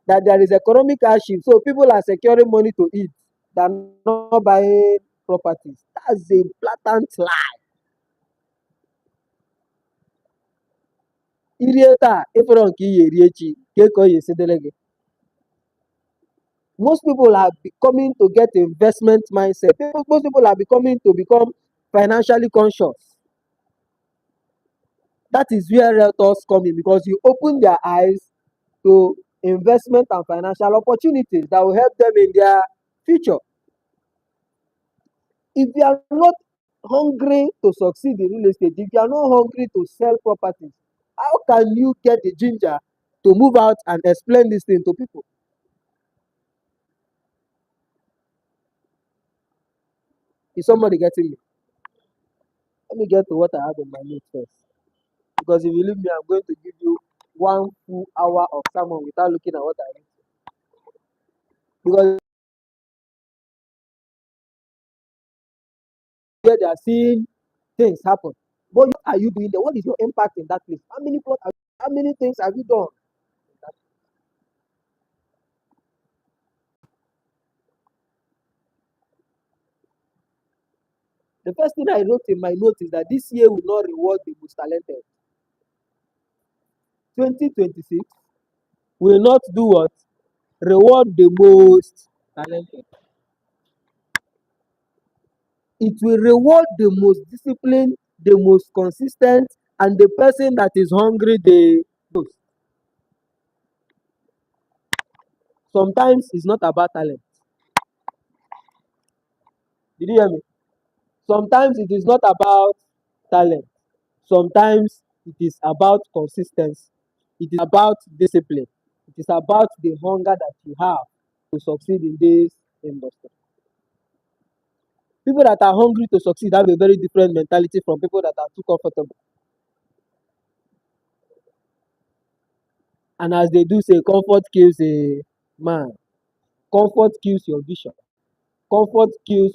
that there is economic hardship, so people are securing money to eat than not buying properties. That's a blatant lie. Irie taa ịfọrọ nke iyi eri echi ka eko ya esidere gị. Most people are becoming to get investment mindset. Most people are becoming to become financially conscious. That is where realtors come in, because you open their eyes to investment and financial opportunities that will help them in their future. If you are not hungry to succeed in real estate, if you are not hungry to sell properties, how can you get the ginger to move out and explain this thing to people? Is somebody getting me? Let me get to what I have in my notes first. Because if you leave me, I'm going to give you 1 full hour of sermon without looking at what I read. Because here they are seeing things happen. But what are you doing there? What is your impact in that place? How many things have you done? The first thing I wrote in my notes is that this year will not reward the most talented. 2026 will not do what? Reward the most talented. It will reward the most disciplined, the most consistent, and the person that is hungry the most. Sometimes it's not about talent. Did you hear me? Sometimes it is not about talent. Sometimes it is about consistency. It is about discipline. It is about the hunger that you have to succeed in this industry. People that are hungry to succeed have a very different mentality from people that are too comfortable. And as they do say, comfort kills a man. Comfort kills your vision. Comfort kills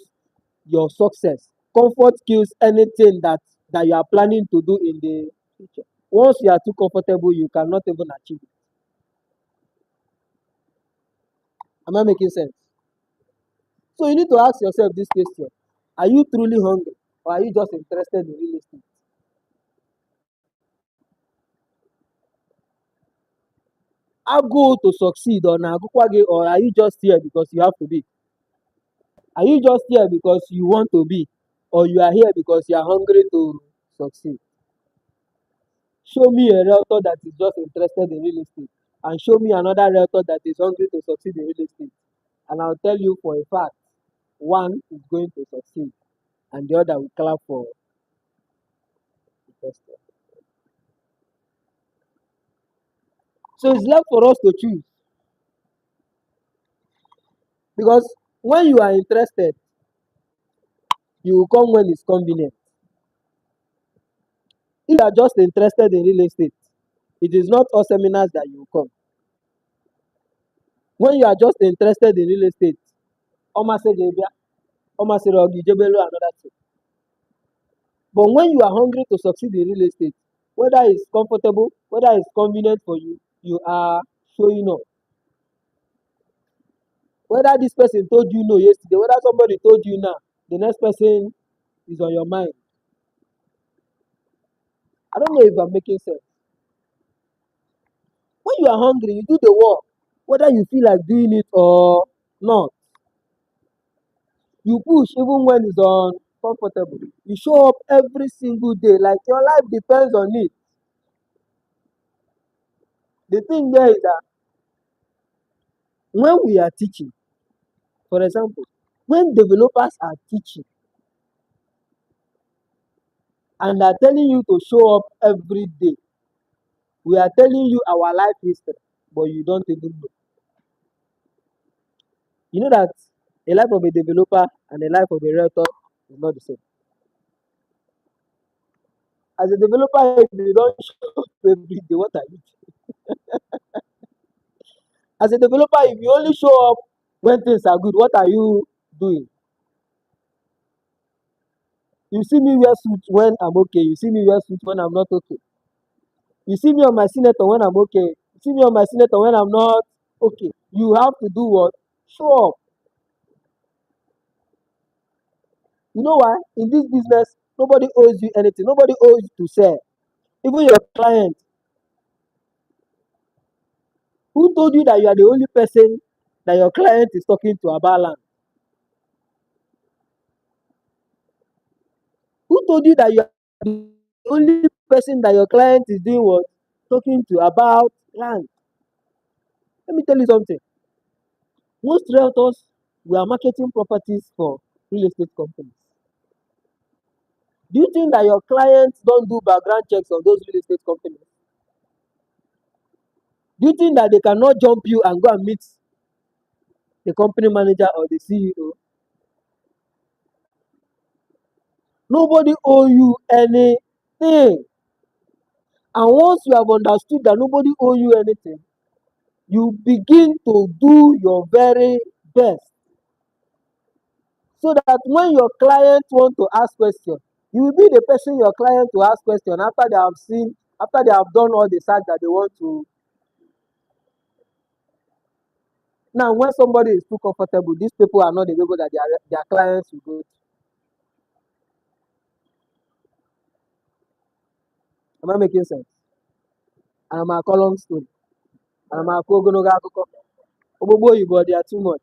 your success. Comfort kills anything that you are planning to do in the future. Once you are too comfortable, you cannot even achieve it. Am I making sense? So you need to ask yourself this question. Are you truly hungry, or are you just interested in real estate? How go to succeed, or or are you just here because you have to be? Are you just here because you want to be, or you are here because you are hungry to succeed? Show me a realtor that is just interested in real estate, and show me another realtor that is hungry to succeed in real estate. And I'll tell you for a fact, one is going to succeed, and the other will clap for the first one. So it's left for us to choose, because when you are interested, you will come when it's convenient. If you are just interested in real estate, it is not all seminars that you will come. When you are just interested in real estate, almost another thing. But when you are hungry to succeed in real estate, whether it's comfortable, whether it's convenient for you, you are showing up. Whether this person told you no yesterday, whether somebody told you now, the next person is on your mind. I don't know if I'm making sense. When you are hungry, you do the work, whether you feel like doing it or not. You push even when it's uncomfortable. You show up every single day, like your life depends on it. The thing there is that when we are teaching, for example, when developers are teaching and are telling you to show up every day, we are telling you our life history, but you don't even know. You know that a life of a developer and a life of a realtor is not the same. As a developer, if you don't show up every day, what are you doing? As a developer, if you only show up when things are good, what are you doing? You see me wear suit when I'm okay. You see me wear suit when I'm not okay. You see me on my senator when I'm okay. You see me on my senator when I'm not Okay, you have to do what? Show up. You know why? In this business, nobody owes you anything. Nobody owes you to sell. Even your client. Who told you that you are the only person that your client is talking to about land? Who told you that you are the only person that your client is doing what? Talking to about land? Let me tell you something. Most realtors we are marketing properties for real estate companies. Do you think that your clients don't do background checks on those real estate companies? Do you think that they cannot jump you and go and meet the company manager or the CEO? Nobody owe you anything. And once you have understood that nobody owe you anything, you begin to do your very best so that when your client want to ask question, you will be the person your client to ask question after they have done all the search that they want to. Now, when somebody is too comfortable, these people are not the people that their clients will go to. Am I making sense? And I'm a column story. And I'm a kogonoga akụkọ. Ogbogbo oyibo, they are too much.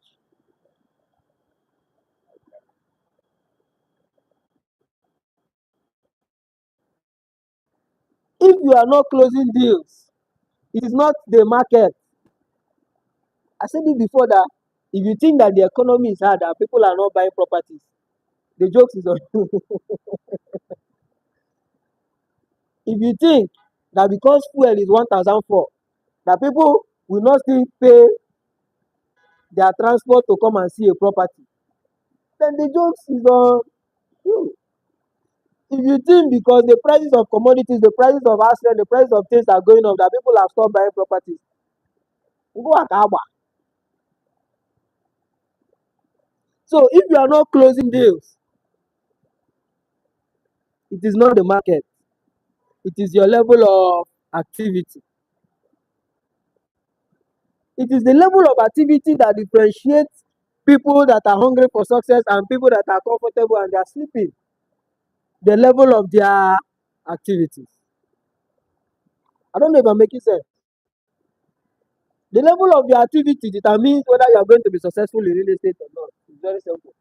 If you are not closing deals, it is not the market. I said it before that if you think that the economy is hard and people are not buying properties, the jokes is on you. If you think that because fuel is 1,004, that people will not still pay their transport to come and see a property, then the jokes is on you. If you think because the prices of commodities, the prices of assets, the prices of things are going up, that people have stopped buying properties, go akaba. So if you are not closing deals, it is not the market, it is your level of activity. It is the level of activity that differentiates people that are hungry for success and people that are comfortable and they are sleeping. The level of their activities. I don't know if I'm making sense. The level of your activity determines whether you are going to be successful in real estate or not. It's very simple.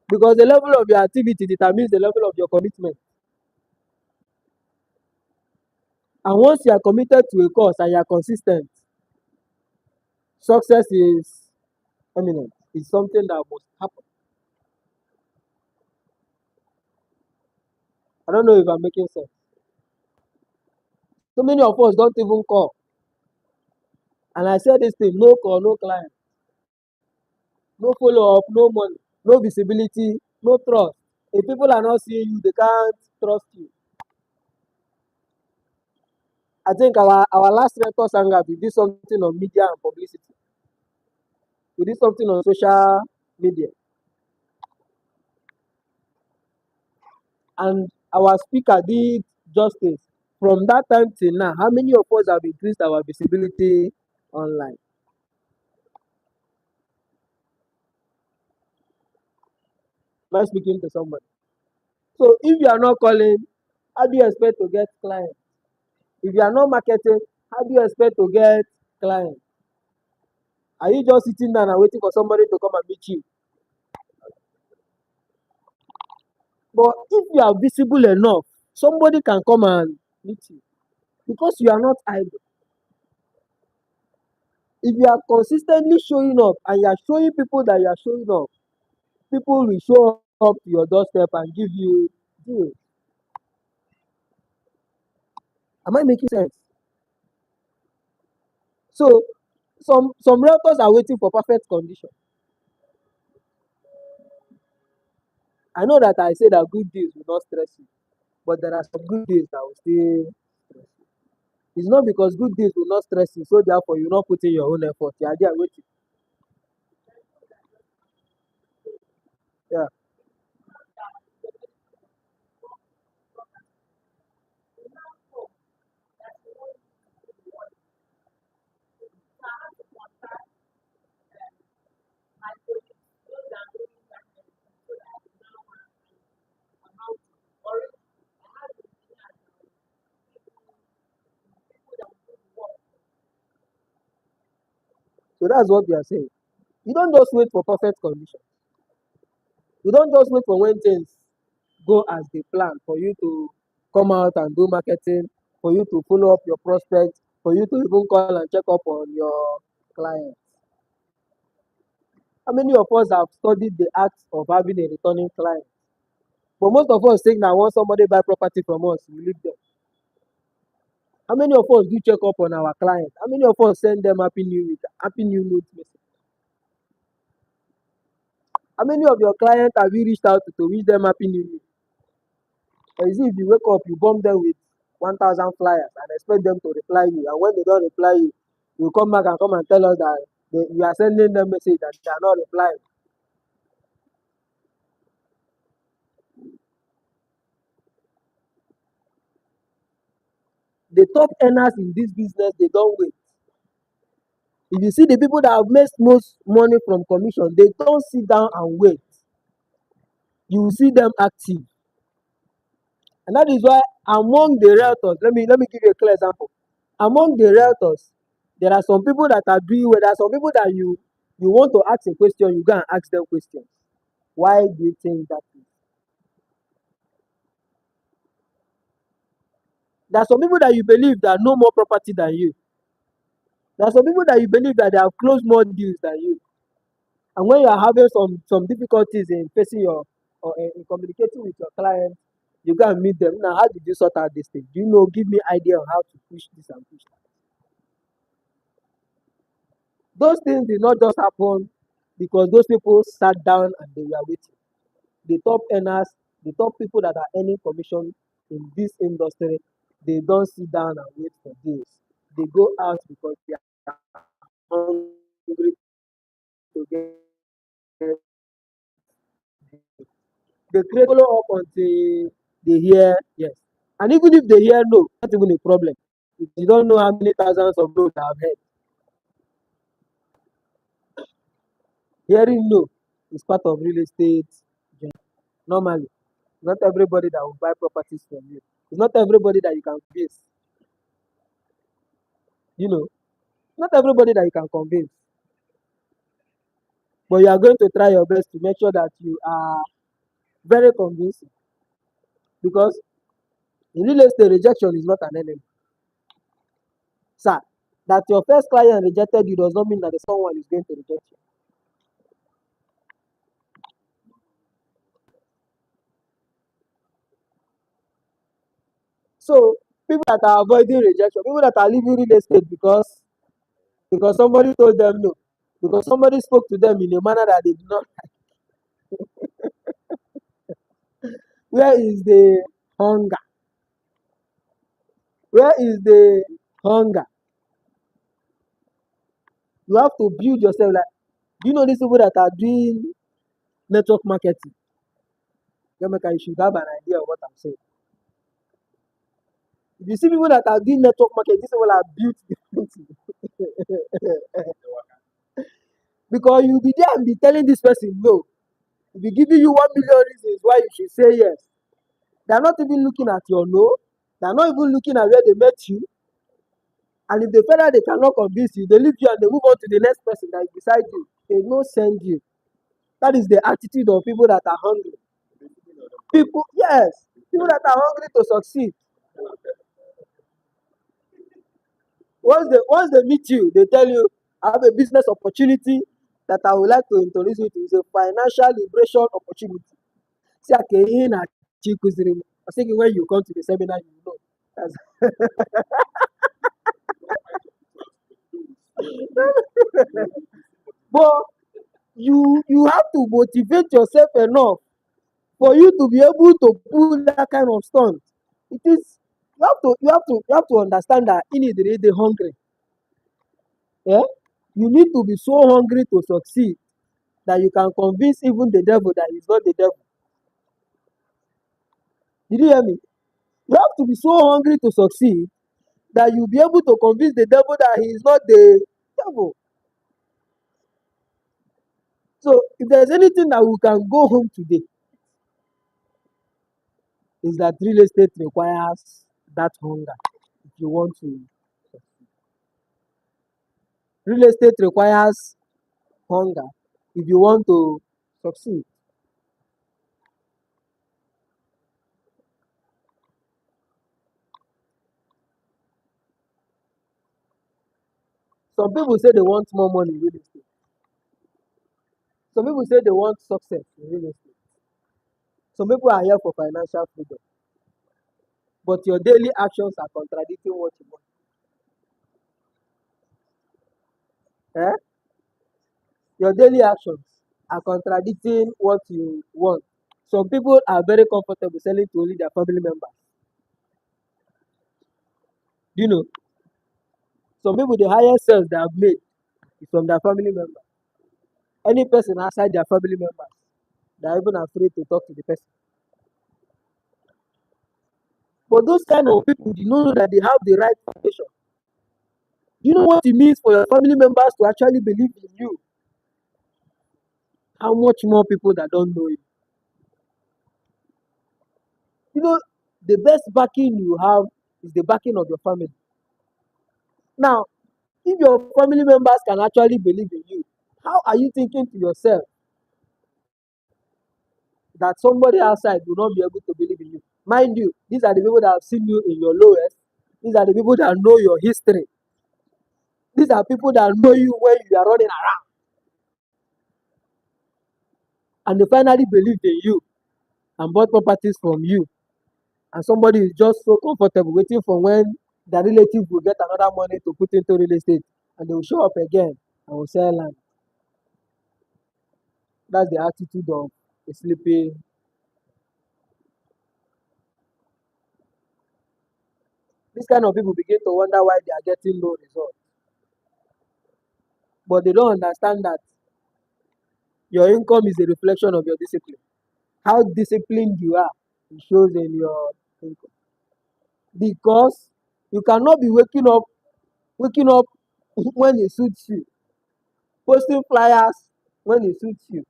Because the level of your activity determines the level of your commitment. And once you are committed to a cause and you are consistent, success is imminent. It's something that must happen. I don't know if I'm making sense. So many of us don't even call. And I said this thing, no call, no client, no follow up, no money, no visibility, no trust. If people are not seeing you, they can't trust you. I think our last record hangout, we did something on media and publicity. We did something on social media. And our speaker did justice. From that time till now, how many of us have increased our visibility online? Am I speaking to somebody? So if you are not calling, how do you expect to get clients? If you are not marketing, how do you expect to get clients? Are you just sitting down and waiting for somebody to come and meet you? But if you are visible enough, somebody can come and meet you because you are not idle. If you are consistently showing up and you are showing people that you are showing up, people will show up to your doorstep and give you deals. Am I making sense? So some realtors are waiting for perfect condition. I know that I say that good deals will not stress you, but there are some good deals that will still stress you. It's not because good deals will not stress you, so therefore you not put in your own effort. You are there waiting. Yeah. So that's what we are saying. You don't just wait for perfect conditions. You don't just wait for when things go as they plan for you to come out and do marketing, for you to follow up your prospects, for you to even call and check up on your clients. How many of us have studied the act of having a returning client? But most of us think that once somebody buy property from us, we leave them. How many of us do check up on our clients? How many of us send them happy new note message? How many of your clients have you reached out to wish them happy new year? Or is it if you wake up, you bomb them with 1,000 flyers and expect them to reply you, and when they don't reply you, you come back and come and tell us that you are sending them message that they are not replying. The top earners in this business, they don't wait. If you see the people that have made most money from commission, they don't sit down and wait. You will see them active. And that is why among the realtors, let me give you a clear example. Among the realtors, there are some people that are doing well. There are some people that you want to ask a question, you go and ask them questions. Why do you think that is? There are some people that you believe that know more property than you. There are some people that you believe that they have closed more deals than you. And when you are having some difficulties in facing your or in communicating with your client, you go and meet them. Now, how did you sort out this thing? Do you know? Give me idea on how to push this and push that. Those things did not just happen because those people sat down and they were waiting. The top earners, the top people that are earning commission in this industry, they don't sit down and wait for deals. They go out because they are hungry to get. They create follow up until they hear yes. And even if they hear no, not even a problem. If you don't know how many thousands of no's I have heard. Hearing no is part of real estate journey. Normally, not everybody that will buy properties from you. It's not everybody that you can convince. You know, not everybody that you can convince. But you are going to try your best to make sure that you are very convincing. Because in real estate, rejection is not an enemy. Sir, that your first client rejected you does not mean that the second one is going to reject you. So people that are avoiding rejection, people that are leaving real estate because somebody told them no, because somebody spoke to them in a manner that they did not. Where is the hunger? Where is the hunger? You have to build yourself. Like, do you know these people that are doing network marketing? You should have an idea of what I'm saying. If you see people that are doing network marketing, these people are built differently. Because you'll be there and be telling this person no. If be giving you 1 million reasons why you should say yes. They are not even looking at your no. They are not even looking at where they met you. And if they feel that they cannot convince you, they leave you and they move on to the next person that is beside you. They no send you. That is the attitude of people that are hungry. People, yes, people that are hungry to succeed. Once they meet you, they tell you, I have a business opportunity that I would like to introduce you to. It's a financial liberation opportunity. See, okay, in a Chikuziri. I think when you come to the seminar, you know. But you have to motivate yourself enough for you to be able to pull that kind of stunt. It is you have to understand that in it they hungry. Yeah? You need to be so hungry to succeed that you can convince even the devil that he's not the devil. Did you hear me? You have to be so hungry to succeed that you'll be able to convince the devil that he is not the devil. So if there's anything that we can go home today, is that real estate requires that hunger if you want to. Real estate requires hunger if you want to succeed. Some people say they want more money in real estate. Some people say they want success in real estate. Some people are here for financial freedom, but your daily actions are contradicting what you want. Eh? Your daily actions are contradicting what you want. Some people are very comfortable selling to only their family members. You know, some people, the highest sales they have made is from their family members. Any person outside their family members, they are even afraid to talk to the person. But those kind of people, you know that they have the right foundation. You know what it means for your family members to actually believe in you. How much more people that don't know you? You know, the best backing you have is the backing of your family. Now, if your family members can actually believe in you, how are you thinking to yourself that somebody outside will not be able to believe in you? Mind you, these are the people that have seen you in your lowest. These are the people that know your history. These are people that know you when you are running around. And they finally believed in you and bought properties from you. And somebody is just so comfortable waiting for when the relative will get another money to put into real estate and they will show up again and will sell land. That's the attitude of a sleeping. This kind of people begin to wonder why they are getting low results. But they don't understand that your income is a reflection of your discipline. How disciplined you are, it shows in your income. Because you cannot be waking up when it suits you, posting flyers when it suits you,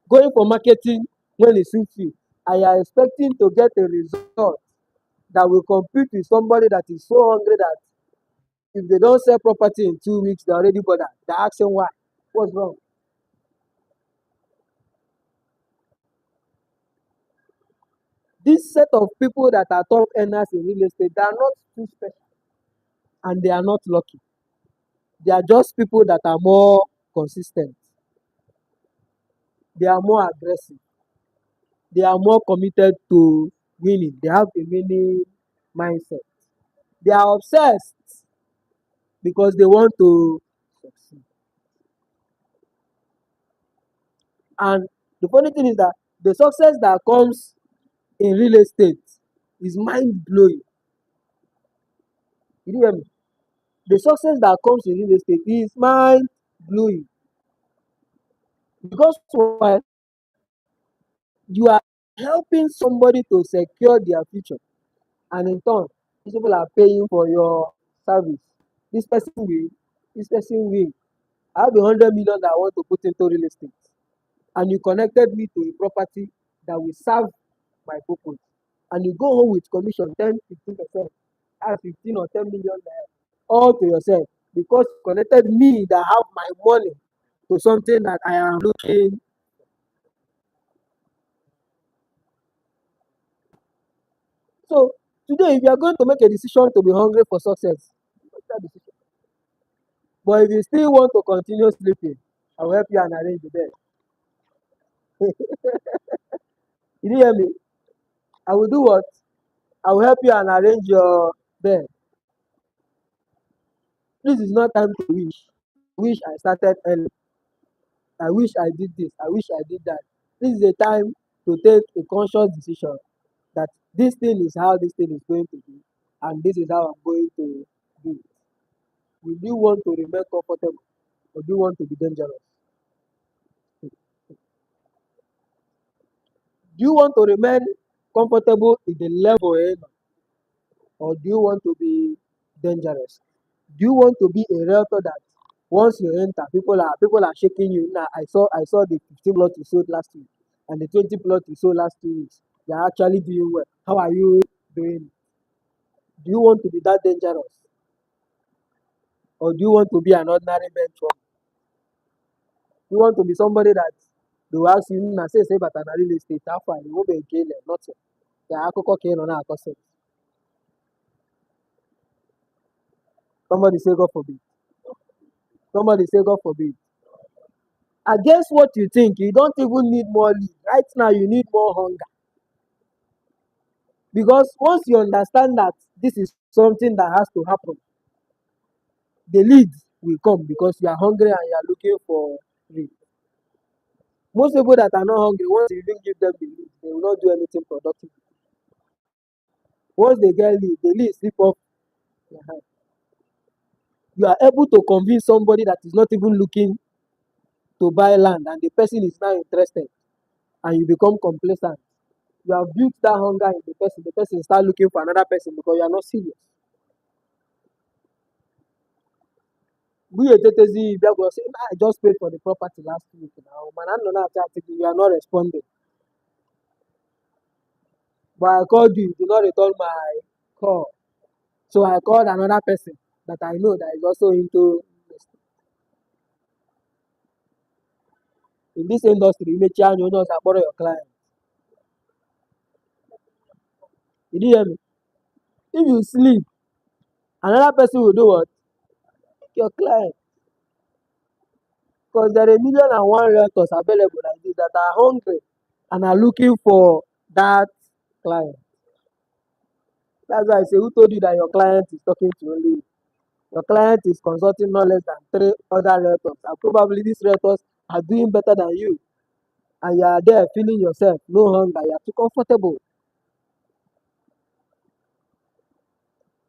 going for marketing when it suits you, and you are expecting to get a result that will compete with somebody that is so hungry that if they don't sell property in 2 weeks, they're already bothered. They're asking why. What's wrong? This set of people that are top earners in real estate, they are not too special and they are not lucky. They are just people that are more consistent. They are more aggressive. They are more committed to winning. They have a winning mindset. They are obsessed because they want to succeed. And the funny thing is that the success that comes in real estate is mind blowing. You hear me? The success that comes in real estate is mind blowing because why? You are helping somebody to secure their future, and in turn, these people are paying for your service. This person will, this person will. I have 100 million that I want to put into real estate, and you connected me to a property that will serve my purpose, and you go home with commission 10, 15%, that's 15 or 10 million naira, all to yourself because you connected me that have my money to something that I am looking. So today, if you are going to make a decision to be hungry for success, make that decision. But if you still want to continue sleeping, I will help you and arrange the bed. You didn't hear me? I will do what? I will help you and arrange your bed. This is not time to wish. Wish I started early. I wish I did this. I wish I did that. This is a time to take a conscious decision that this thing is how this thing is going to be, and this is how I'm going to do it. Will you want to remain comfortable or do you want to be dangerous? Do you want to remain comfortable in the level or do you want to be dangerous? Do you want to be a realtor that once you enter, people are shaking you? Now I saw the 15 plot you sold last week and the 20 plot you sold last 2 weeks. You're actually doing well. How are you doing? Do you want to be that dangerous? Or do you want to be an ordinary benchwork? You want to be somebody that they will ask you, na say but an real estate, how far you won't be again, nothing. The akoko came on our concept. Somebody say God forbid. Somebody say God forbid. Against what you think, you don't even need more lead. Right now, you need more hunger. Because once you understand that this is something that has to happen, the leads will come because you are hungry and you are looking for lead. Most people that are not hungry, once you even give them the lead, they will not do anything productive. Once they get lead, the lead slip off their hand. You are able to convince somebody that is not even looking to buy land and the person is now interested and you become complacent. You have built that hunger in the person start looking for another person because you are not serious. We say, I just paid for the property last week now. You are not responding. But I called you, you did not return my call. So I called another person that I know that is also into this. In this industry, you may change your nose and borrow your client. Did you hear me? If you sleep, another person will do what? Your client. Because there are 1,000,001 realtors available like this that are hungry and are looking for that client. That's why I say, who told you that your client is talking to only you? Your client is consulting no less than 3 other realtors, and probably these realtors are doing better than you. And you are there feeling yourself, no hunger, you are too comfortable.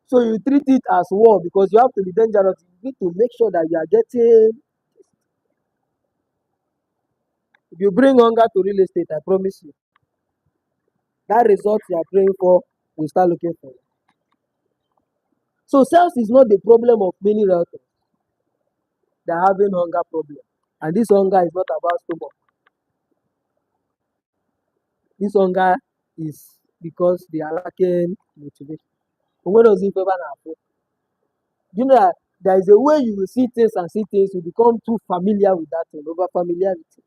So you treat it as war because you have to be dangerous. You need to make sure that you are getting. If you bring hunger to real estate, I promise you, that result you are praying for will start looking for you. So sales is not the problem of many realtors. They are having hunger problem. And this hunger is not about stomach. This hunger is because they are lacking motivation. But when does it ever happen? You know that there is a way you will see things and see things, you become too familiar with that thing, over familiarity.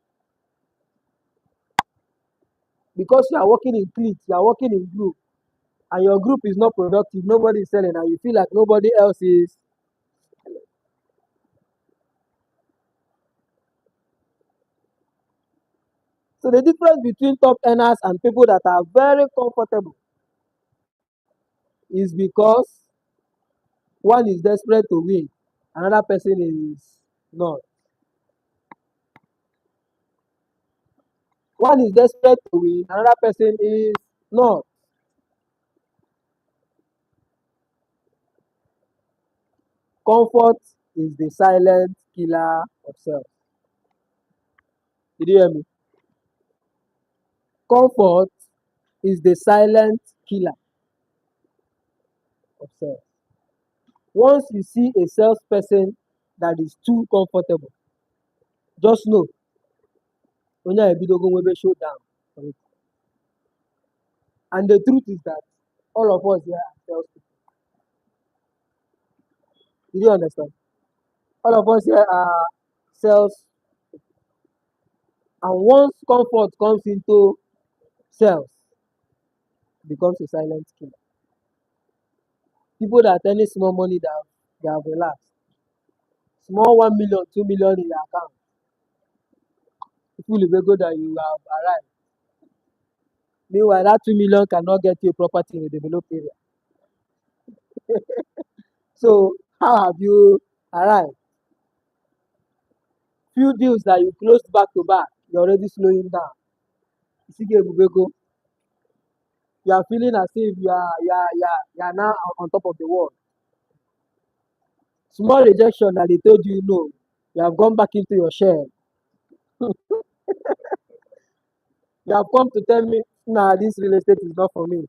Because you are working in cliques, you are working in group, and your group is not productive, nobody is selling, and you feel like nobody else is. So the difference between top earners and people that are very comfortable is because one is desperate to win, another person is not. One is desperate to win, another person is not. Comfort is the silent killer of self. Did you hear me? Comfort is the silent killer of self. Once you see a salesperson that is too comfortable, just know onye a ebidogo nwebe showdown for it. And the truth is that all of us here are salespeople. Did you understand? All of us here are sales. And once comfort comes into sales, becomes a silent killer. People that earning small money that they have relaxed. Small 1 million, 2 million in your account. People will go that you have arrived. Meanwhile, that 2 million cannot get you a property in a developed area. So how have you arrived? Few deals that you closed back to back, you're already slowing down. You are feeling as if you are now on top of the world. Small rejection that they told you no, you have gone back into your shell. You have come to tell me, nah, this real estate is not for me.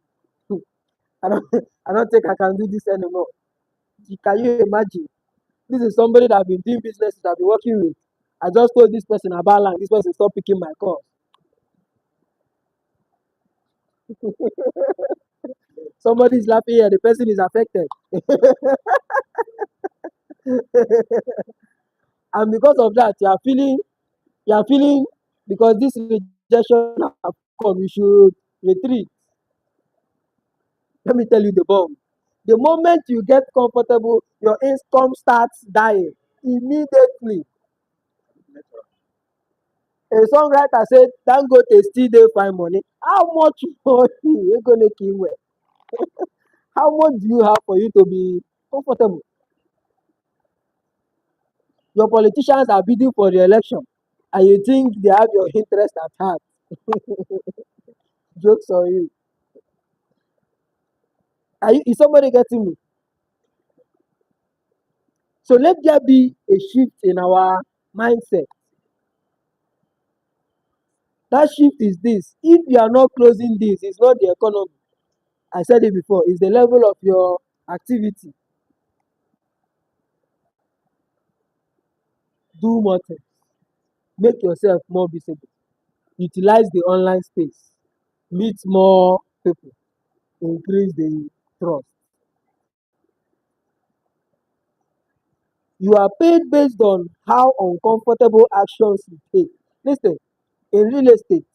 I don't I don't think I can do this anymore. Can you imagine? This is somebody that I've been doing business with, I've been working with. I just told this person about land, this person stopped picking my call. Somebody is laughing here, the person is affected. And because of that, you are feeling because this rejection have come, you should retreat. Let me tell you the bomb. The moment you get comfortable, your income starts dying immediately. A songwriter said, Dangote still dey find money. How much money you gonna kill well? How much do you have for you to be comfortable? Your politicians are bidding for the election, and you think they have your interest at heart. Jokes on you. Is somebody getting me? So let there be a shift in our mindset. That shift is this. If you are not closing this, it's not the economy. I said it before, it's the level of your activity. Do more things. Make yourself more visible. Utilize the online space. Meet more people. Increase the trust. You are paid based on how uncomfortable actions you take. Listen, in real estate,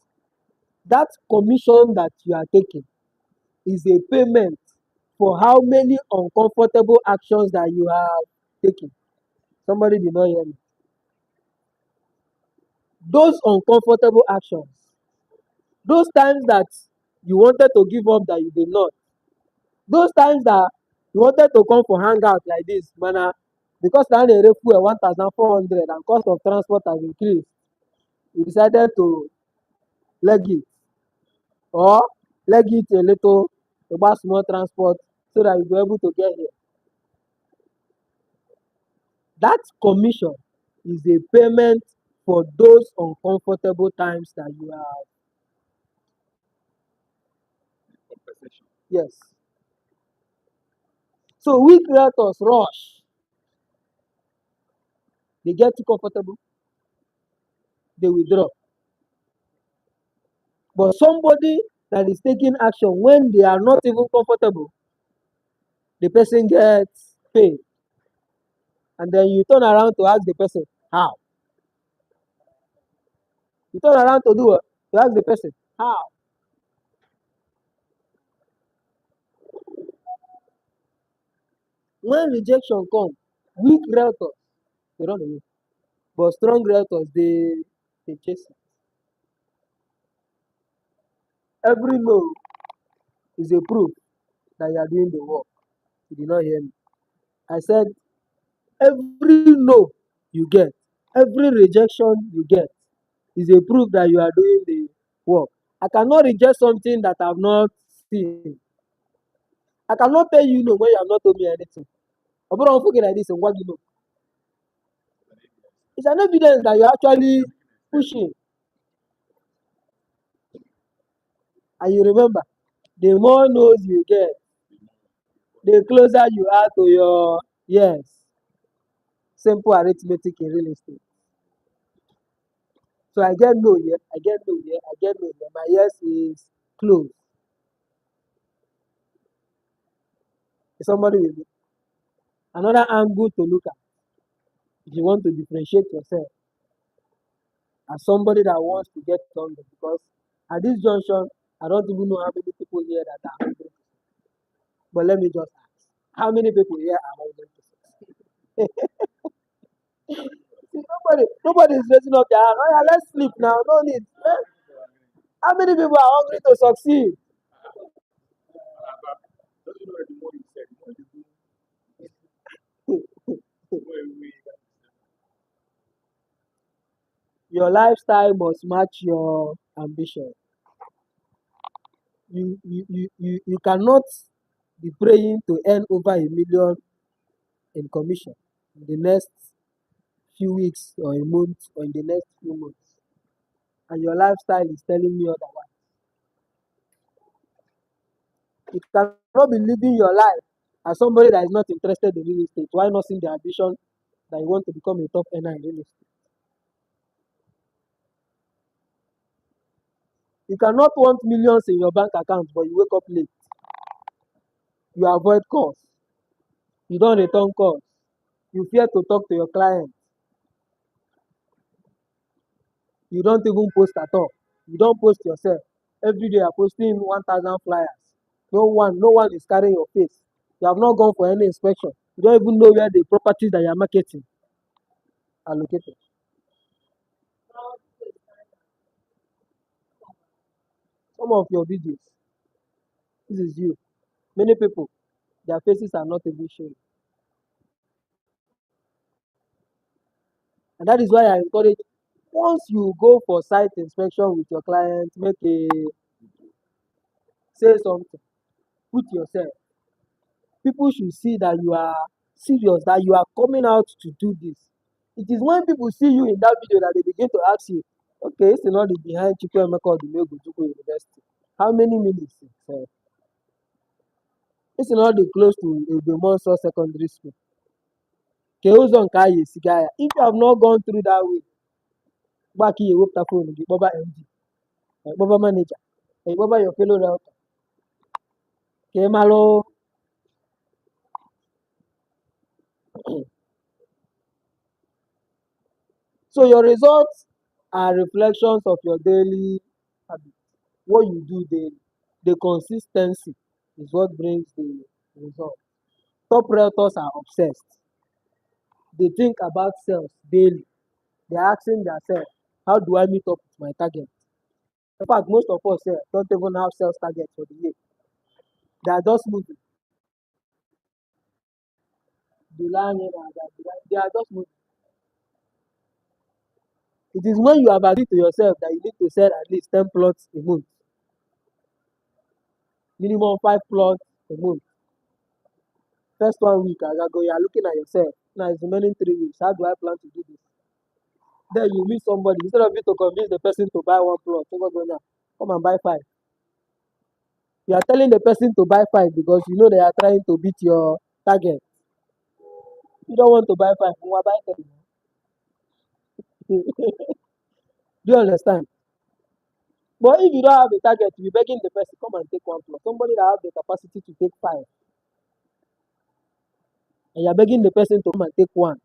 that commission that you are taking is a payment for how many uncomfortable actions that you have taken. Somebody did not hear me. Those uncomfortable actions, those times that you wanted to give up that you did not, those times that you wanted to come for hangout like this, mana, because now the fuel 1,400 and cost of transport has increased, you decided to leg it or leg it a little about small transport so that you be able to get here. That commission is a payment for those uncomfortable times that you have. Yes. So we creators rush. They get too comfortable, they withdraw. But somebody that is taking action when they are not even comfortable, the person gets paid. And then you turn around to ask the person, how? You turn around to do what? To ask the person, how? When rejection comes, weak realtors, they run away. But strong realtors, they chase it. Every no is a proof that you are doing the work. You did not hear me. I said, every no you get, every rejection you get is a proof that you are doing the work. I cannot reject something that I have not seen. I cannot tell you no when you have not told me anything. But I'm thinking like this and what you know. It's an evidence that you're actually pushing. And you remember, the more no's you get, the closer you are to your yes. Simple arithmetic in real estate. So I get no here, I get no here, I get no here. My yes is close. Is somebody with me? Another angle to look at if you want to differentiate yourself as somebody that wants to get stronger, because at this junction, I don't even know how many people here that are hungry. But let me just ask, how many people here are hungry? See, nobody is raising up their hand. Oh yeah, let's sleep now. No need. Eh? How many people are hungry to succeed? Your lifestyle must match your ambition. You cannot be praying to earn over 1 million in commission in the next few weeks or a month or in the next few months. And your lifestyle is telling me otherwise. You cannot be living your life as somebody that is not interested in real estate. Why not seeing the ambition that you want to become a top earner in real estate? You cannot want millions in your bank account, but you wake up late. You avoid calls. You don't return calls. You fear to talk to your client. You don't even post at all. You don't post yourself. Every day you're posting 1,000 flyers. No one is carrying your face. You have not gone for any inspection. You don't even know where the properties that you're marketing are located. Some of your videos, this is you. Many people, their faces are not even showing. And that is why I encourage, once you go for site inspection with your client, say something, put yourself. People should see that you are serious, that you are coming out to do this. It is when people see you in that video that they begin to ask you, okay, it's not the behind Chukwuemeka Odumegwu University. How many minutes? It's not the close to Monster Secondary School. If you have not gone through that way, back here, with the phone, the Baba MD, Baba manager, Baba your fellow router, Kemalo. So your results are reflections of your daily habits, what you do daily. The consistency is what brings the result. Top realtors are obsessed. They think about sales daily. They're asking themselves, how do I meet up with my target? In fact, most of us don't even have sales targets for the year. They are just moving. They are just moving. It is when you have agreed to yourself that you need to sell at least 10 plots a month, minimum 5 plots a month. First 1 week, as I go, you are looking at yourself. Now it's remaining 3 weeks. How do I plan to do this? Then you meet somebody, instead of you to convince the person to buy 1 plot, come and buy 5. You are telling the person to buy 5 because you know they are trying to beat your target. You don't want to buy 5, you want to buy 10. Do you understand? But if you don't have a target, you're begging the person, come and take 1 plot. Somebody that has the capacity to take 5, and you're begging the person to come and take 1.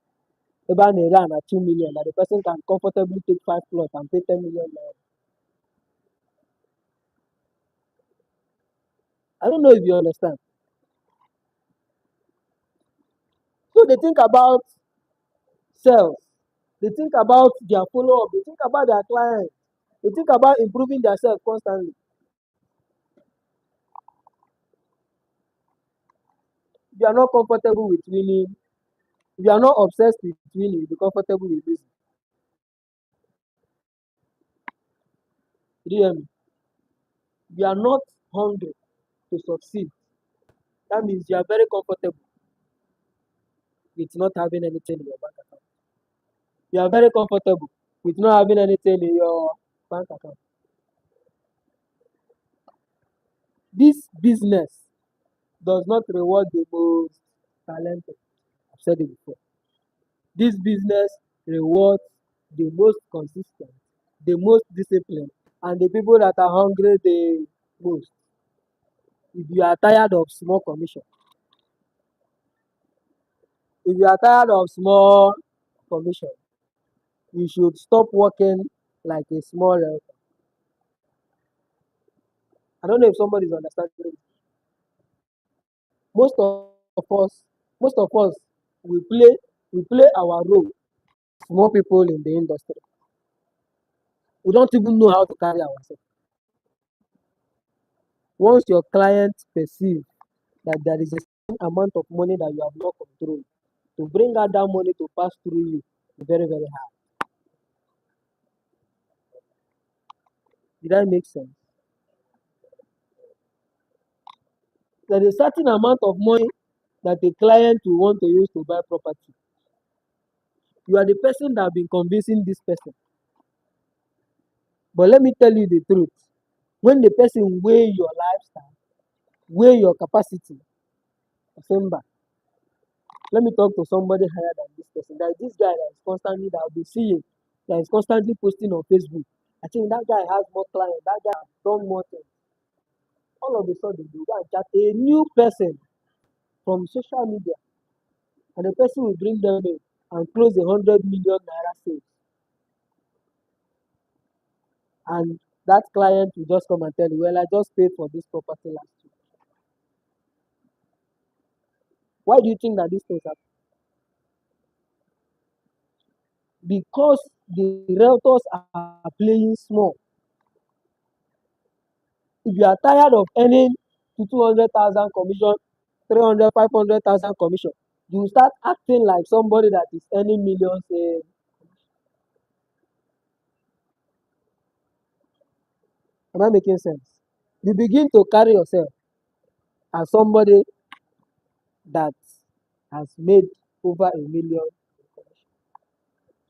About a run at 2 million, that the person can comfortably take 5 plots and pay 10 million. I don't know if you understand. So they think about sales, they think about their follow up, they think about their clients, they think about improving themselves constantly. If you are not comfortable with winning, if you are not obsessed with winning, you'll be comfortable with losing. Do you hear me? If you are not hungry to succeed, that means you are very comfortable with not having anything in your bank account. You are very comfortable with not having anything in your bank account. This business does not reward the most talented. I've said it before. This business rewards the most consistent, the most disciplined, and the people that are hungry the most. If you are tired of small commission, if you are tired of small commission, you should stop working like a small helper. I don't know if somebody is understanding. Most of us, most of us, we play, we play our role. Small people in the industry, we don't even know how to carry ourselves. Once your clients perceive that there is a certain amount of money that you have not controlled, to bring out that money to pass through you is very, very hard. Did that make sense? There is a certain amount of money that a client will want to use to buy property. You are the person that have been convincing this person. But let me tell you the truth. When the person weigh your lifestyle, weigh your capacity, remember, let me talk to somebody higher than this person. There is this guy that is constantly, that I'll be seeing, that is constantly posting on Facebook. I think that guy has more clients, that guy has done more things. All of a sudden, you go and chat a new person from social media and the person will bring them in and close 100 million naira sales. And that client will just come and tell you, well, I just paid for this property last week. Why do you think that these things happen? Because the realtors are playing small. If you are tired of earning 200,000 commission, 300, 500,000 commission, you start acting like somebody that is earning millions. Am I making sense? You begin to carry yourself as somebody that has made over 1 million,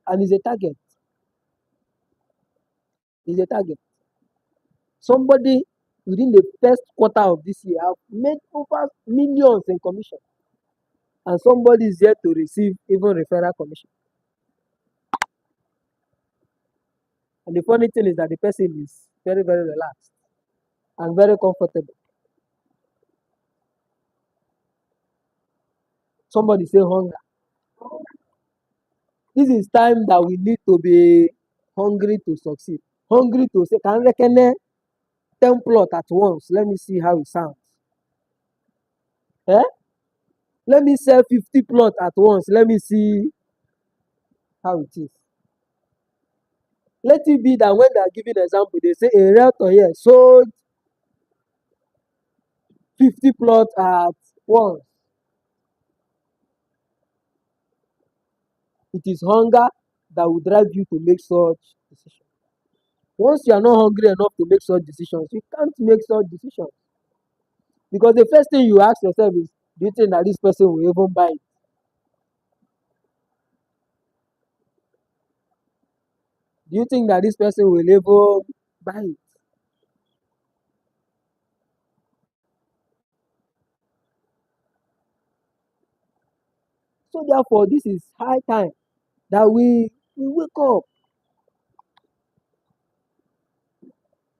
and is a target. Is a target. Somebody within the first quarter of this year have made over millions in commission, and somebody is yet to receive even referral commission. And the funny thing is that the person is very, very relaxed and very comfortable. Somebody say hunger. This is time that we need to be hungry to succeed. Hungry to say, can I reckon 10 plot at once? Let me see how it sounds. Eh? Let me sell 50 plot at once. Let me see how it is. Let it be that when they are giving example, they say a realtor here sold 50 plot at once. It is hunger that will drive you to make such decisions. Once you are not hungry enough to make such decisions, you can't make such decisions. Because the first thing you ask yourself is, do you think that this person will even buy it? Do you think that this person will even buy it? So therefore, this is high time that we wake up.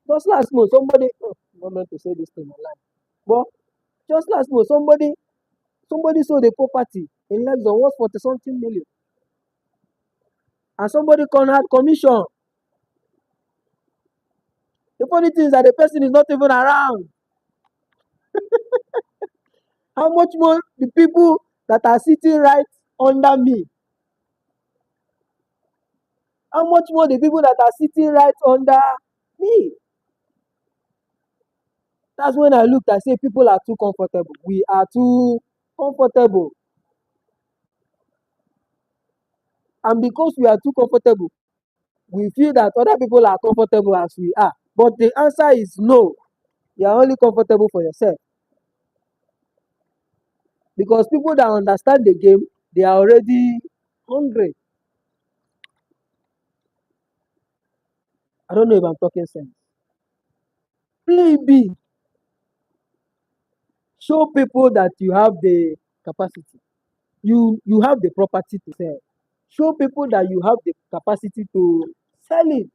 Just last month, somebody, I'm not meant to say this thing online, but just last month, somebody sold a property in Lexxon worth 40 something million, and somebody had commission. The funny thing is that the person is not even around. How much more the people that are sitting right under me? How much more the people that are sitting right under me? That's when I looked, I say people are too comfortable. We are too comfortable. And because we are too comfortable, we feel that other people are comfortable as we are. But the answer is no. You are only comfortable for yourself. Because people that understand the game, they are already hungry. I don't know if I'm talking sense. Play big. Show people that you have the capacity. You have the property to sell. Show people that you have the capacity to sell it.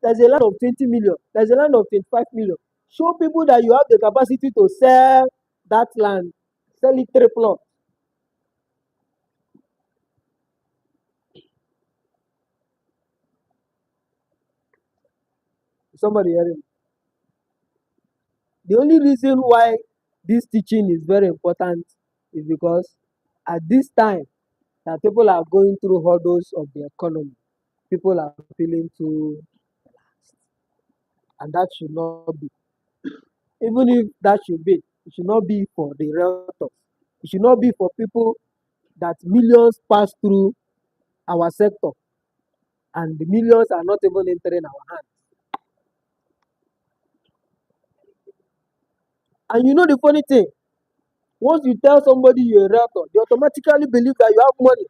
There's a land of 20 million. There's a land of 25 million. Show people that you have the capacity to sell that land. Sell it triple. Somebody hearing me? The only reason why this teaching is very important is because at this time that people are going through hurdles of the economy, people are feeling too, and that should not be. Even if that should be, it should not be for the realtors. It should not be for people that millions pass through our sector and the millions are not even entering our hands. And you know the funny thing, once you tell somebody you're a realtor, they automatically believe that you have money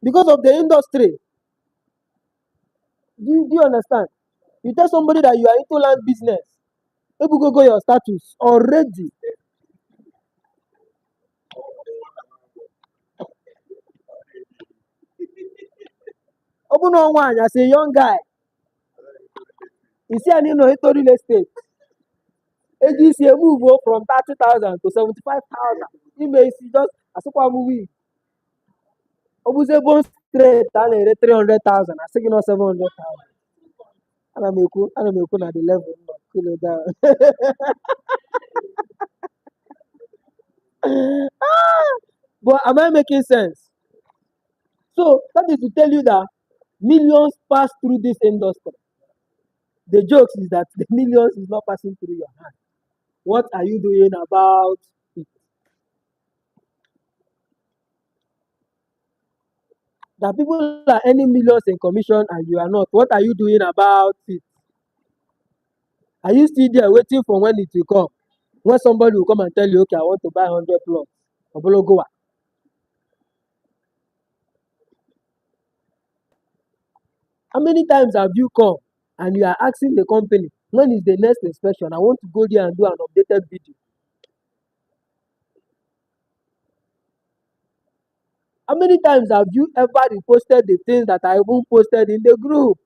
because of the industry. Do you understand? You tell somebody that you are into land business, people go your status already. Open on one as a young guy. You see, I need no into real estate. AGCA move from 30,000 to 75,000. Ime isi just asịkwa m wii. Ọ bụzie bon straight a na-ere 300,000 asị gị nọ 700,000. Ana m ekwu na the level nọ cool it down. But am I making sense? So that is to tell you that millions pass through this industry. The joke is that the millions is not passing through your hand. What are you doing about it? That people are earning millions in commission and you are not. What are you doing about it? Are you still there waiting for when it will come? When somebody will come and tell you, okay, I want to buy 100 plots. Obologowa. How many times have you come and you are asking the company, when is the next inspection? I want to go there and do an updated video. How many times have you ever reposted the things that I even posted in the group?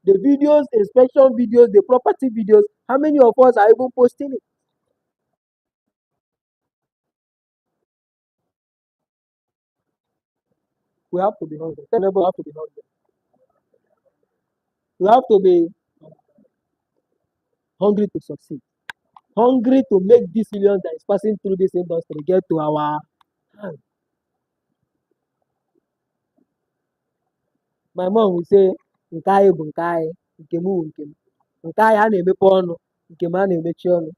The videos, inspection videos, the property videos, how many of us are even posting it? We have to be hungry. We have to be hungry. We have to be hungry to succeed. Hungry to make this millions that is passing through this industry get to our hand. My mom will say, nke anyị bụ nke anyị, nke m bụ nke m. Nke anyị a na-emepe ọnụ, nke m a na-emechi ọnụ.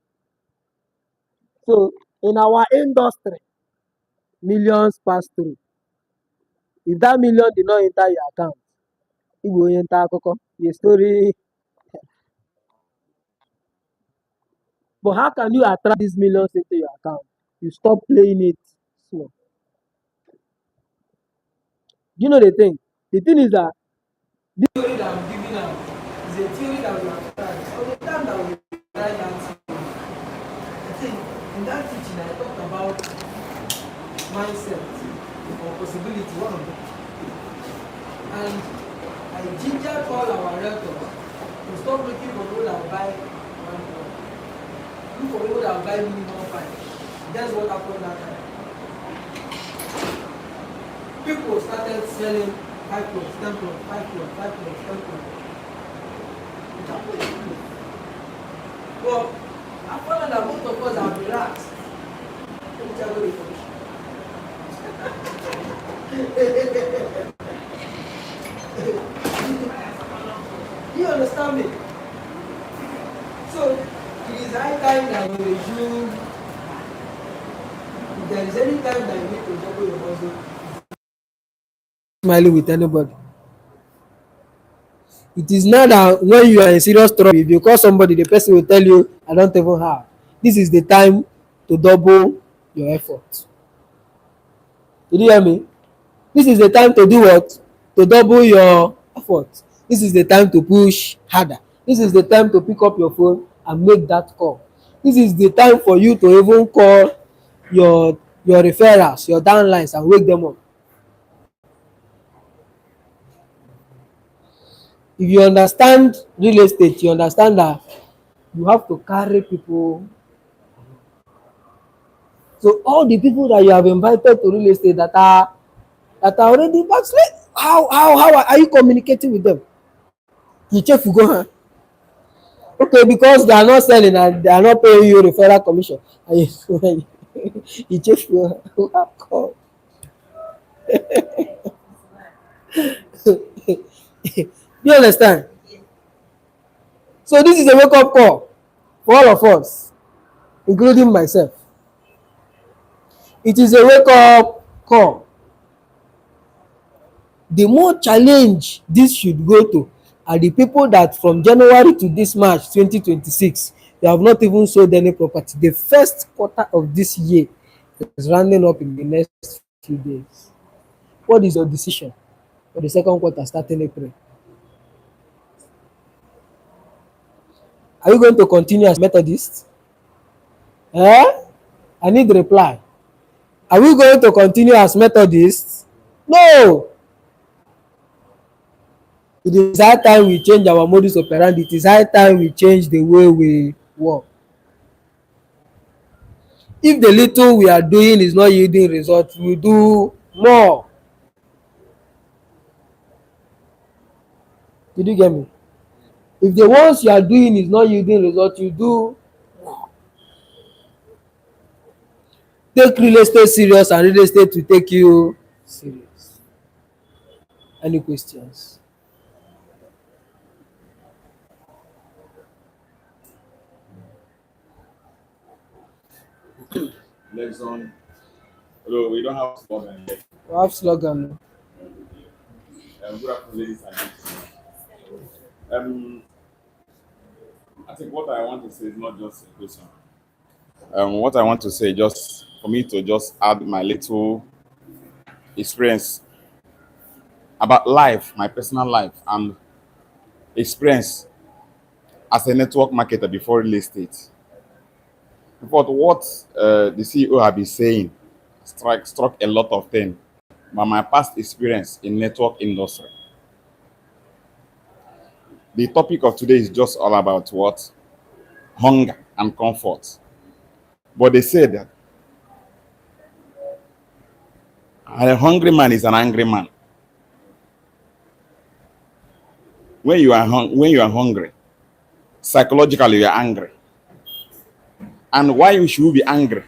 So in our industry, millions pass through. If that million did not enter your account, it will enter akụkọ, your story. But how can you attract these millions into your account? You stop playing it slow. You know the thing? The thing is that this theory that I'm giving out is a theory that we have tried. So the time that we tried that theory, I think in that teaching I talked about mindset or possibility, one of them. And I gingered all our realtors to stop looking for people that will buy one plot. Look for people that will buy minimum 5. That's what happened that time. People started selling 5 plots, 10 plots, 5 plots, 5 plots, 10 plots. It happened. Well, I found that most of us are relaxed. Let me tell you the information. You understand me? So it is high time that we resume. If there is any time that you need to double your muscle, smiling with anybody. It is not that when you are in serious trouble, if you call somebody, the person will tell you, I don't even have. This is the time to double your effort. Did you hear me? This is the time to do what? To double your effort. This is the time to push harder. This is the time to pick up your phone and make that call. This is the time for you to even call your referrals, your downlines, and wake them up. If you understand real estate, you understand that you have to carry people. So all the people that you have invited to real estate that are already backslid, how are you communicating with them? You check for go. Okay, because they are not selling and they are not paying you referral commission. And you check for go. You understand? So this is a wake up call for all of us, including myself. It is a wake up call. The more challenge this should go to are the people that from January to this March 2026, they have not even sold any property. The first quarter of this year is rounding up in the next few days. What is your decision for the second quarter starting April? Are you going to continue as Methodist? I need the reply. Are we going to continue as Methodists? No. It is high time we change our modus operandi. It is high time we change the way we work. If the little we are doing is not yielding results, we do more. Did you get me? If the ones you are doing is not yielding results, you do more. Take real estate serious and real estate will take you serious. Any questions? Lexxon. Hello, we don't have slogan yet. We have slogan. Good afternoon, ladies and gentlemen. I think what I want to say is not just a question. What I want to say, just for me to just add my little experience about life, my personal life, and experience as a network marketer before real estate. But what the CEO have been saying struck a lot of things. But my past experience in network industry. The topic of today is just all about what? Hunger and comfort. But they say that a hungry man is an angry man. When you are hungry, psychologically you are angry. And why should you be angry?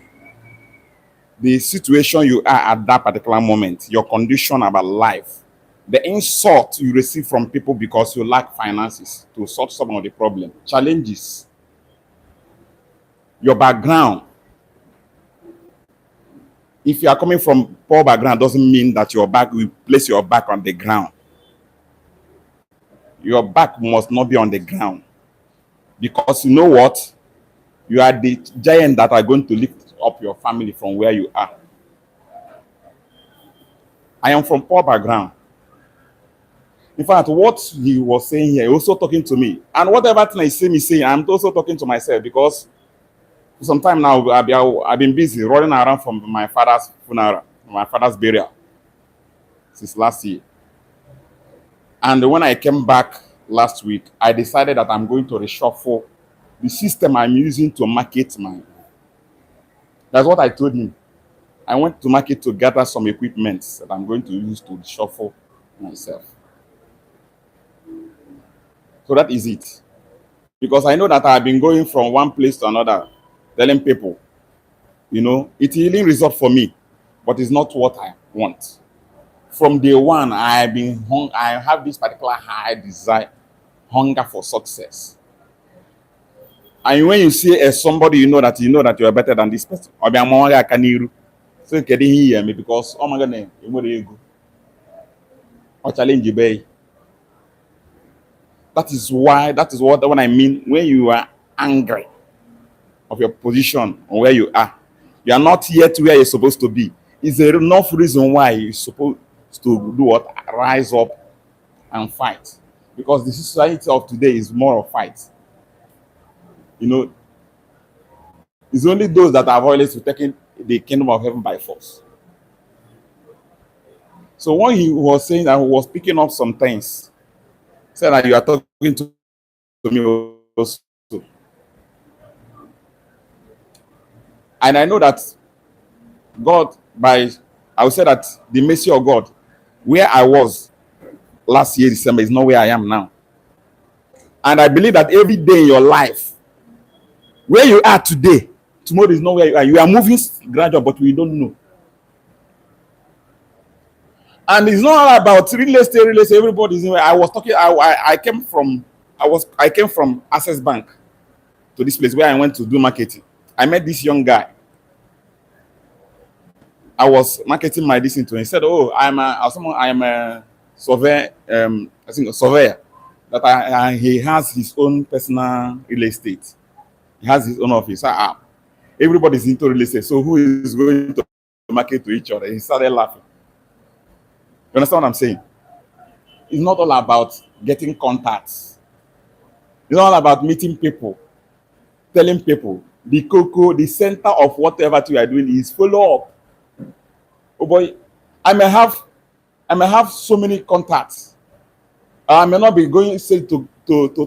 The situation you are at that particular moment, your condition about life, the insult you receive from people because you lack finances to solve some of the problem, challenges, your background. If you are coming from poor background, doesn't mean that your back will place your back on the ground. Your back must not be on the ground. Because you know what? You are the giant that are going to lift up your family from where you are. I am from poor background. In fact, what he was saying here, also talking to me. And whatever thing I see me saying, I'm also talking to myself because for some time now, I've been busy running around from my father's funeral, my father's burial since last year. And when I came back last week, I decided that I'm going to reshuffle the system I'm using to market my. That's what I told him. I went to market to gather some equipment that I'm going to use to reshuffle myself. So that is it. Because I know that I've been going from one place to another, telling people, it's a healing result for me, but it's not what I want. From day one, I have this particular high desire, hunger for success. And when you see somebody, you know that you are better than this person. So can he hear me? Because oh my God, or challenge you. That is what when I mean when you are angry of your position or where you are not yet where you're supposed to be. Is there enough reason why you're supposed to do what? Rise up and fight. Because the society of today is more of fight. It's only those that have always taken the kingdom of heaven by force. So when he was saying that, he was picking up some things, said that you are talking to me also. And I know that God, I would say that the mercy of God, where I was last year, December, is not where I am now. And I believe that every day in your life, where you are today, tomorrow is not where you are. You are moving gradual, but we don't know. And it's not all about real estate. Everybody's in where I was talking. I came from Access Bank to this place where I went to do marketing. I met this young guy. I was marketing my this into him. He said, "Oh, I am a surveyor. I think a surveyor. That he has his own personal real estate. He has his own office. Everybody's into real estate. So who is going to market to each other?" He started laughing. You understand what I'm saying? It's not all about getting contacts. It's all about meeting people, telling people the center of whatever you are doing is follow up. Oh boy, I may have so many contacts, I may not be going say to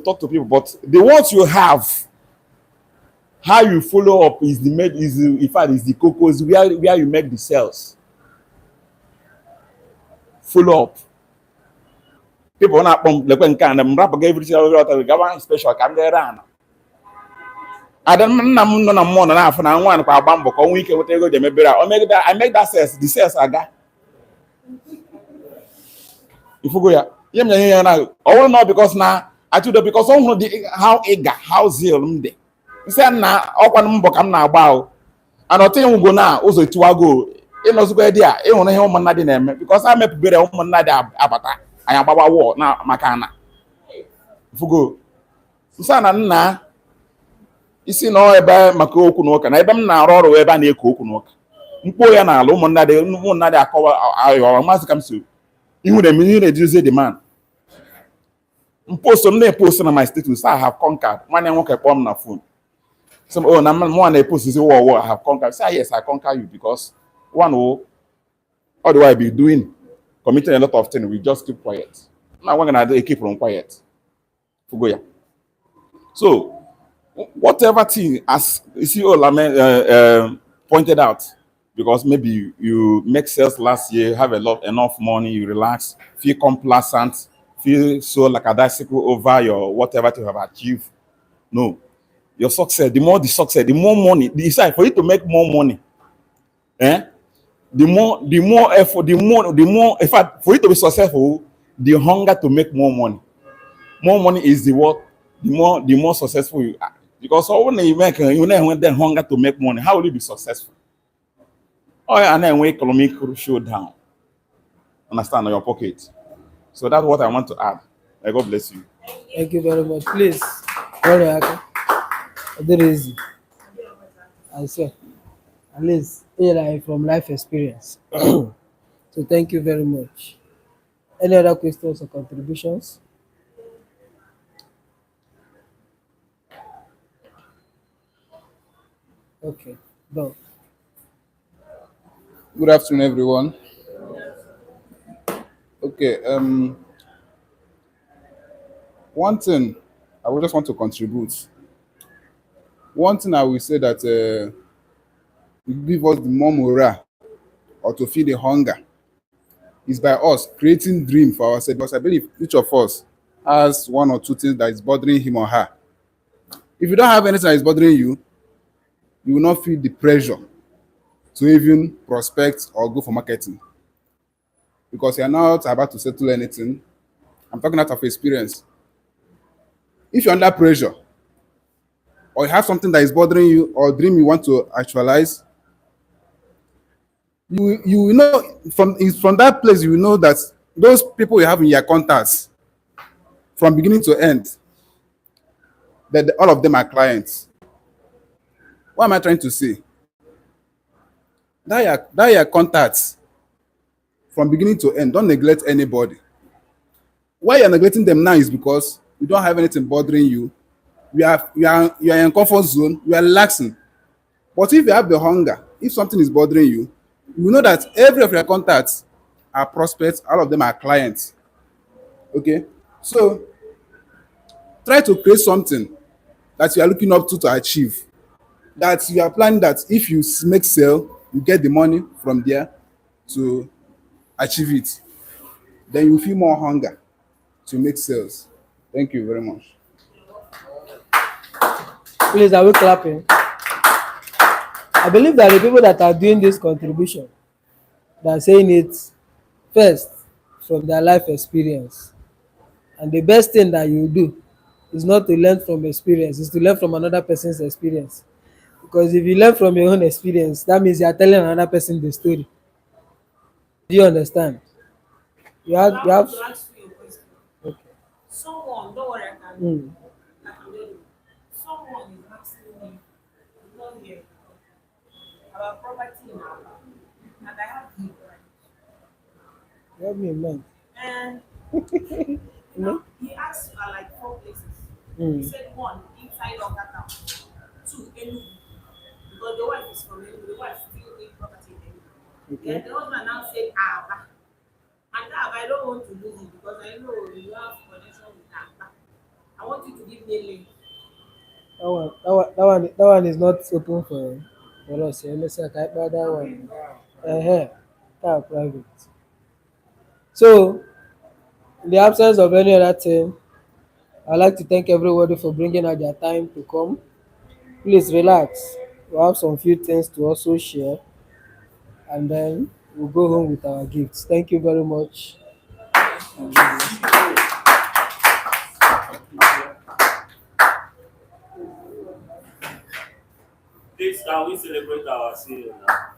talk to people, but the ones you have, how you follow up is the made is the, in fact is the cocoa is where you make the sales. Follow up. People na akpọ m lekwe nke a na m rapụga everything ọtọ gawa special ka m dere ana. Ada nna m nọ na mmụọ nọ na-afụ na nwa kwa agba mbọ ka ọ nwee ike nweta ego ji emebere a. I make that sales, the sales aga. Ifugo ya. Ihe m nye ya na ọ bụrụ na because na atụdo because ọ hụrụ the how eager how zeal m dị. Nsị na ọkwa mbọ ka m na-agba ahụ. Anọtị nwugo na ụzọ tiwago ịnọzikwa dị a ịhụrụ ihe ụmụnna dị na-eme because a mepụbere ụmụnna dị abata anyị agbawa wọl na maka na Ifugo. Nsị na nna isi na ebe maka okwu na ụka na ebe m na-arụ ọrụ ebe a na-eko okwu na ụka mkpo ya na ala ụmụnna dị akọwa ayọ maazị ka m so ihu na ihe na-eduzi the man mpost m na-epost na my status I have conquered nwanne nwoke kpọọ m na phone so oh na mụ na-epost zi I have conquered say yes I conquer you because one all the while be doing committing a lot of things we just keep quiet na we're gonna keep them quiet Fugo ya. So whatever thing as you see pointed out because maybe you make sales last year, have enough money, you relax, feel complacent, feel so like a bicycle over your whatever you have achieved. No, your success, the more money, decide for you to make more money. The more effort, the more in fact for you to be successful, the hunger to make more money. More money is the what the more successful you are. Because when you make the hunger to make money, how will you be successful? Oh, and then when economic show down, understand on your pocket. So that's what I want to add. May God bless you. Thank you very much. Please, very easy. I say, at least from life experience. So thank you very much. Any other questions or contributions? Okay, go. Good afternoon, everyone. Okay, one thing I would just want to contribute. One thing I will say that will give us the more morale or to feel the hunger is by us creating dream for ourselves. Because I believe each of us has one or two things that is bothering him or her. If you don't have anything that is bothering you, you will not feel the pressure to even prospect or go for marketing because you are not about to settle anything. I'm talking out of experience. If you're under pressure or you have something that is bothering you or dream you want to actualize, you will know from that place you will know that those people you have in your contacts from beginning to end, that all of them are clients. What am I trying to say? That your contacts from beginning to end, don't neglect anybody. Why you're neglecting them now is because you don't have anything bothering you. You are in comfort zone, you are relaxing. But if you have the hunger, if something is bothering you, you know that every of your contacts are prospects, all of them are clients. Okay? So try to create something that you are looking up to achieve. That you are planning that if you make sale, you get the money from there to achieve it. Then you feel more hunger to make sales. Thank you very much. Please, are we clapping? I believe that the people that are doing this contribution, they are saying it first from their life experience. And the best thing that you do is not to learn from experience, it's to learn from another person's experience. Because if you learn from your own experience, that means you are telling another person the story. Do you understand? You have to ask you a question. okay. Someone, don't worry, I can tell you. Someone is asking me, not here, about property in our land. And I have the right. You have me in mind. And he asked for like 4 places. He said one inside of that town, two Enugu, because the wife is from Enugu, the wife still need property in Enugu. Okay. Then the husband now said Aba, and Now I don't want to lose it because I know you have connection with her. I want you to give me a link. That one is not open for us. Let's say I buy that one. That private. So, in the absence of any other thing, I'd like to thank everybody for bringing out their time to come. Please relax. We have some few things to also share, and then we'll go home with our gifts. Thank you very much. And God bless you. Please, can we celebrate our CEO now?